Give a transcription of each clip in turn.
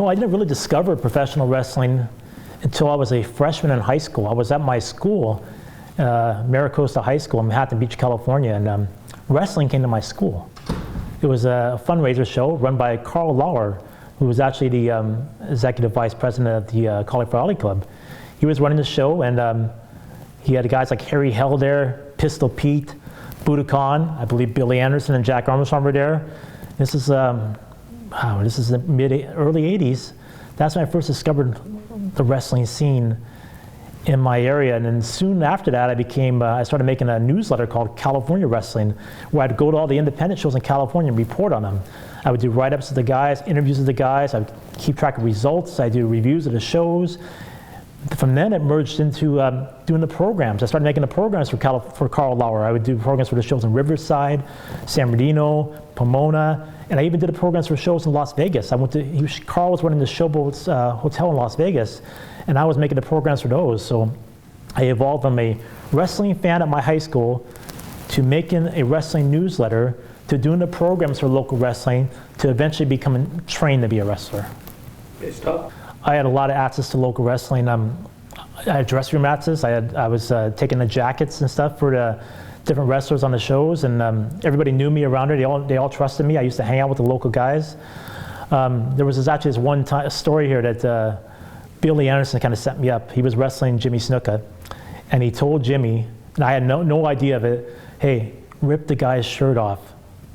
I didn't really discover professional wrestling until I was a freshman in high school. I was at my school, Maricosta High School in Manhattan Beach, California, and wrestling came to my school. It was a fundraiser show run by Carl Lauer, who was actually the executive vice president of the Cauliflower Alley Club. He was running the show, and he had guys like Harry Hell there, Pistol Pete, Budokan, I believe Billy Anderson and Jack Armstrong were there. This is the early 80s. That's when I first discovered the wrestling scene in my area, and then soon after that I started making a newsletter called California Wrestling, where I'd go to all the independent shows in California and report on them. I would do write-ups of the guys, interviews of the guys, I would keep track of results, I do reviews of the shows. From then it merged into doing the programs. I started making the programs for Carl Lauer. I would do programs for the shows in Riverside, San Bernardino, Pomona, and I even did the programs for shows in Las Vegas. Carl was running the Showboats Hotel in Las Vegas, and I was making the programs for those. So I evolved from a wrestling fan at my high school to making a wrestling newsletter to doing the programs for local wrestling to eventually becoming trained to be a wrestler. Good stuff. I had a lot of access to local wrestling. I had dressing room access. I was taking the jackets and stuff for the different wrestlers on the shows, and everybody knew me around there. They all trusted me. I used to hang out with the local guys. There was actually this one story here that Billy Anderson kind of set me up. He was wrestling Jimmy Snuka, and he told Jimmy, and I had no idea of it, hey, rip the guy's shirt off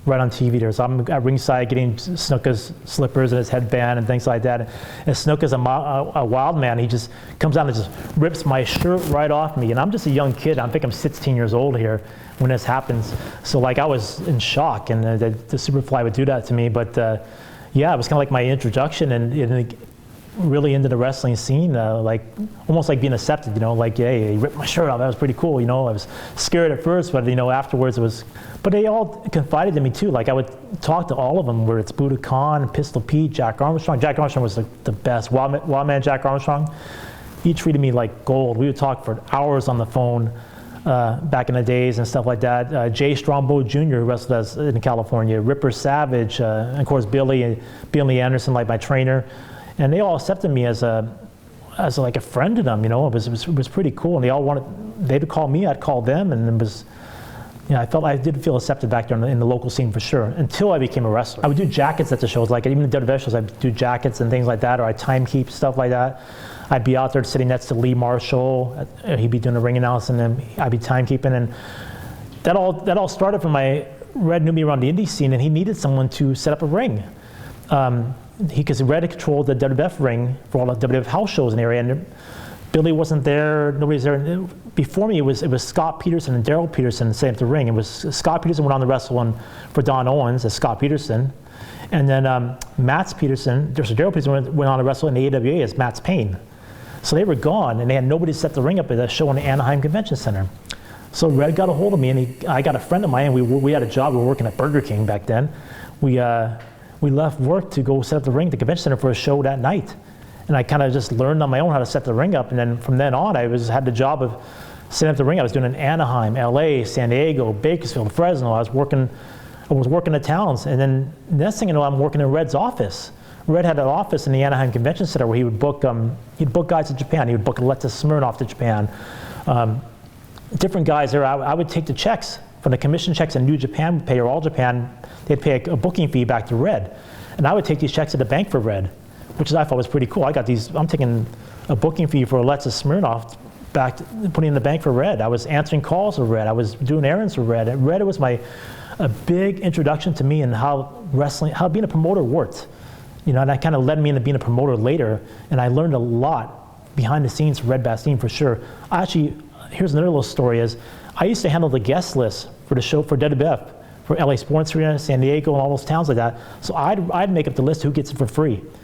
right on TV there. So I'm at ringside getting Snuka's slippers and his headband and things like that. And Snuka's a wild man. He just comes out and just rips my shirt right off me. And I'm just a young kid. I think I'm 16 years old here when this happens. So like I was in shock, and the Superfly would do that to me. But yeah, it was kind of like my introduction and really into the wrestling scene, like almost like being accepted, like, hey, he ripped my shirt off. That was pretty cool, I was scared at first, but afterwards it was, but they all confided in me too. Like I would talk to all of them, where it's Budokan, Pistol Pete, Jack Armstrong. Jack Armstrong was the best. Wild Man Jack Armstrong, he treated me like gold. We would talk for hours on the phone back in the days and stuff like that. Jay Strongbow Jr., who wrestled us in California, Ripper Savage, and of course Billy Anderson, like my trainer. And they all accepted me as like a friend to them, It was pretty cool, and they'd call me, I'd call them, and it was, I did feel accepted back there in the local scene for sure, until I became a wrestler. I would do jackets at the shows, like even the WWF shows, I'd do jackets and things like that, or I'd time keep stuff like that. I'd be out there sitting next to Lee Marshall, he'd be doing the ring announcing, and I'd be timekeeping, and that all started from Red knew me around the indie scene, and he needed someone to set up a ring. Because Red controlled the WWF ring for all the WWF house shows in the area, and Billy wasn't there, nobody's there. Before me, it was Scott Peterson and Daryl Peterson setting up the ring. It was Scott Peterson went on to wrestle for Don Owens as Scott Peterson, and then Daryl Peterson went on to wrestle in the AWA as Matt's Payne. So they were gone, and they had nobody set the ring up at a show in the Anaheim Convention Center. So Red got a hold of me, and I got a friend of mine, and we had a job. We were working at Burger King back then. We left work to go set up the ring at the convention center for a show that night. And I kind of just learned on my own how to set the ring up. And then from then on, I had the job of setting up the ring. I was doing it in Anaheim, LA, San Diego, Bakersfield, Fresno. I was working the towns. And then next thing you know, I'm working in Red's office. Red had an office in the Anaheim Convention Center where he would book guys to Japan. He would book Alexis Smirnoff to Japan. Different guys there. I would take the checks from the commission checks in New Japan would pay, or All Japan, they'd pay a booking fee back to Red. And I would take these checks to the bank for Red, which I thought was pretty cool. I'm taking a booking fee for Alexis Smirnoff putting in the bank for Red. I was answering calls for Red. I was doing errands for Red. And Red was a big introduction to me in how being a promoter worked. And that kind of led me into being a promoter later. And I learned a lot behind the scenes for Red Bastien for sure. Here's another little story is, I used to handle the guest list for the show for WWF, for LA Sports Arena, San Diego, and all those towns like that. So I'd make up the list who gets it for free.